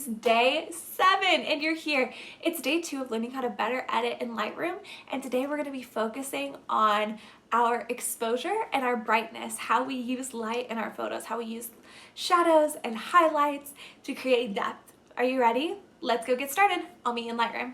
day 7 and you're here. It's day 2 of learning how to better edit in Lightroom, and today we're going to be focusing on our exposure and our brightness, how we use light in our photos, how we use shadows and highlights to create depth. Are you ready? Let's go get started. I'll meet you in Lightroom.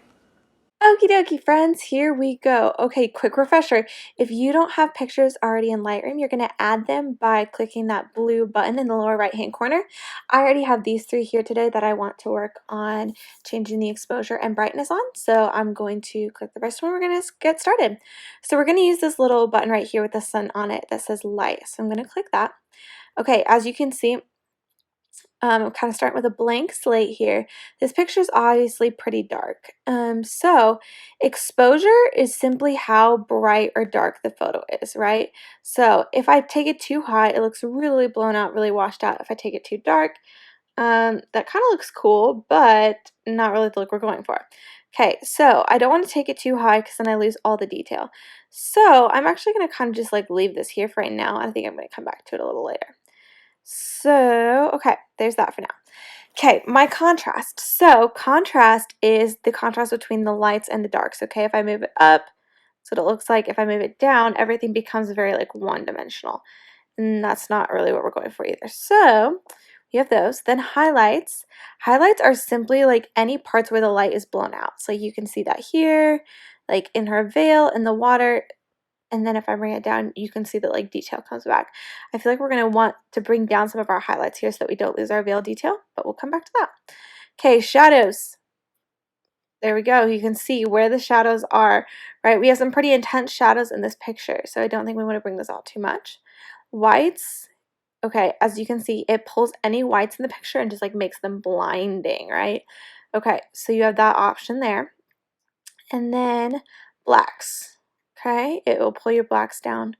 Okie dokie, friends, here we go. Okay, quick refresher. If you don't have pictures already in Lightroom, you're going to add them by clicking that blue button in the lower right hand corner. I already have these 3 here today that I want to work on changing the exposure and brightness on, so I'm going to click the first one. We're going to get started. So we're going to use this little button right here with the sun on it that says light. So I'm going to click that. Okay, as you can see, I'm kind of starting with a blank slate here. This picture is obviously pretty dark. So exposure is simply how bright or dark the photo is, right? So if I take it too high, it looks really blown out, really washed out. If I take it too dark, that kind of looks cool, but not really the look we're going for. Okay, so I don't want to take it too high because then I lose all the detail. So I'm actually going to kind of just like leave this here for right now. I think I'm going to come back to it a little later. So, okay, there's that for now. Okay, my contrast. So, contrast is the contrast between the lights and the darks, okay? If I move it up, so it looks like if I move it down, everything becomes very like one-dimensional. And that's not really what we're going for either. So, we have those. Then highlights. Highlights are simply like any parts where the light is blown out. So, you can see that here, like in her veil, in the water. And then if I bring it down, you can see that like detail comes back. I feel like we're going to want to bring down some of our highlights here so that we don't lose our veil detail, but we'll come back to that. Okay, shadows. There we go. You can see where the shadows are, right? We have some pretty intense shadows in this picture, so I don't think we want to bring this out too much. Whites. Okay, as you can see, it pulls any whites in the picture and just like makes them blinding, right? Okay, so you have that option there. And then blacks. Okay, it will pull your blacks down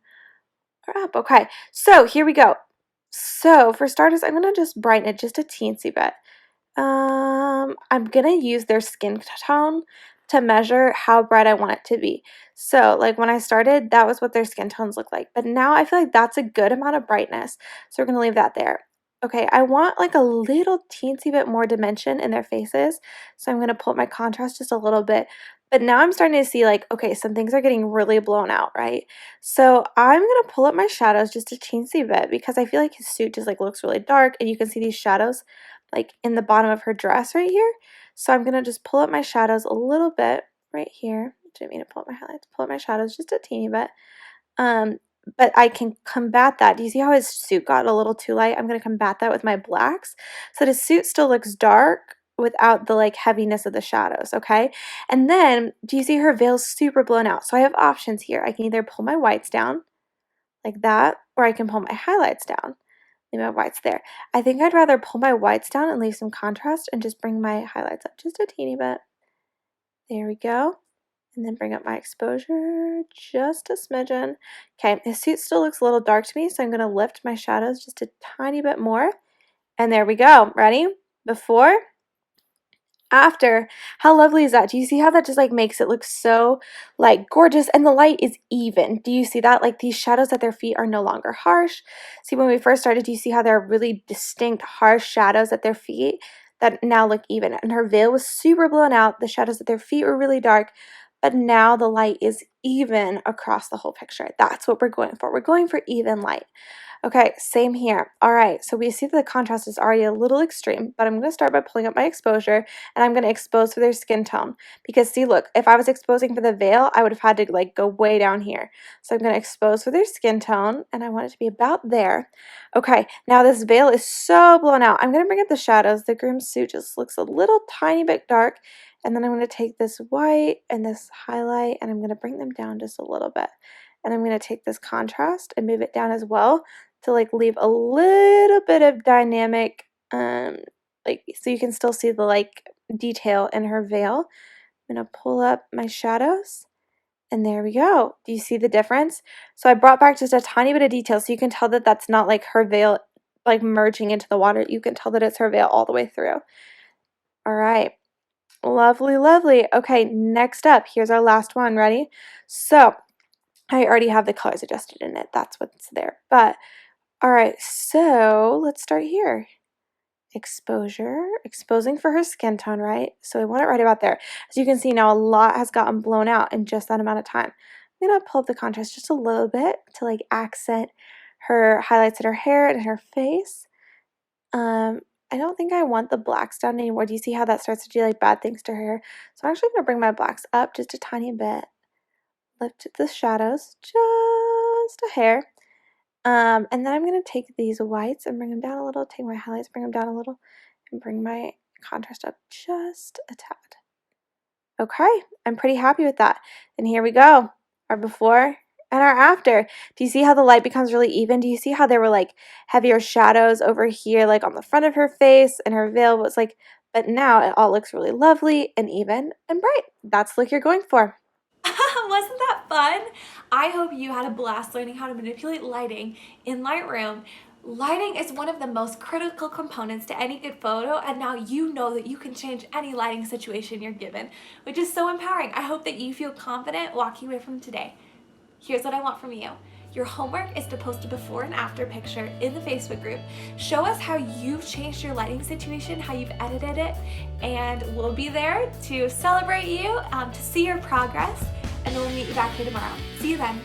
or up. Okay, so here we go. So for starters, I'm going to just brighten it just a teensy bit. I'm going to use their skin tone to measure how bright I want it to be. So like when I started, that was what their skin tones look like. But now I feel like that's a good amount of brightness. So we're going to leave that there. Okay, I want like a little teensy bit more dimension in their faces. So I'm going to pull up my contrast just a little bit. But now I'm starting to see like, okay, some things are getting really blown out, right? So I'm going to pull up my shadows just a teensy bit because I feel like his suit just like looks really dark, and you can see these shadows like in the bottom of her dress right here. So I'm going to just pull up my shadows a little bit right here. Didn't mean to pull up my highlights. Pull up my shadows just a teeny bit. But I can combat that. Do you see how his suit got a little too light? I'm going to combat that with my blacks so his suit still looks dark without the like heaviness of the shadows, okay? And then, do you see her veil's super blown out? So I have options here. I can either pull my whites down like that, or I can pull my highlights down. Leave my whites there. I think I'd rather pull my whites down and leave some contrast and just bring my highlights up just a teeny bit. There we go. And then bring up my exposure just a smidgen. Okay, his suit still looks a little dark to me, so I'm going to lift my shadows just a tiny bit more. And there we go. Ready? Before, after. How lovely is that? Do you see how that just like makes it look so like gorgeous, and the light is even? Do you see that? Like these shadows at their feet are no longer harsh. See, when we first started, do you see how there are really distinct harsh shadows at their feet that now look even? And her veil was super blown out. The shadows at their feet were really dark, but now the light is even across the whole picture. That's what we're going for. We're going for even light. Okay, same here. All right, so we see that the contrast is already a little extreme, but I'm going to start by pulling up my exposure, and I'm going to expose for their skin tone. Because see, look, if I was exposing for the veil, I would have had to like go way down here. So I'm going to expose for their skin tone, and I want it to be about there. Okay, now this veil is so blown out. I'm going to bring up the shadows. The groom's suit just looks a little tiny bit dark, and then I'm going to take this white and this highlight, and I'm going to bring them down just a little bit. And I'm going to take this contrast and move it down as well to like leave a little bit of dynamic, like so you can still see the like detail in her veil. I'm going to pull up my shadows, and there we go. Do you see the difference? So I brought back just a tiny bit of detail so you can tell that that's not like her veil like merging into the water. You can tell that it's her veil all the way through. All right. Lovely, lovely. Okay, next up, here's our last one. Ready? So I already have the colors adjusted in it. That's what's there. But all right, so let's start here. exposure, exposing for her skin tone, right? So I want it right about there. As you can see now, a lot has gotten blown out in just that amount of time. I'm gonna pull up the contrast just a little bit to like accent her highlights in her hair and her face. I don't think I want the blacks down anymore. Do you see how that starts to do like bad things to her hair? So I'm actually gonna bring my blacks up just a tiny bit. Lift the shadows just a hair. And then I'm going to take these whites and bring them down a little, take my highlights, bring them down a little, and bring my contrast up just a tad. Okay, I'm pretty happy with that. And here we go, our before and our after. Do you see how the light becomes really even? Do you see how there were like heavier shadows over here, like on the front of her face, and her veil was like, but now it all looks really lovely and even and bright. That's the look you're going for. Wasn't that fun? I hope you had a blast learning how to manipulate lighting in Lightroom. Lighting is one of the most critical components to any good photo, and now you know that you can change any lighting situation you're given, which is so empowering. I hope that you feel confident walking away from today. Here's what I want from you. Your homework is to post a before and after picture in the Facebook group. Show us how you've changed your lighting situation, how you've edited it, and we'll be there to celebrate you, to see your progress, and then we'll meet you back here tomorrow. See you then.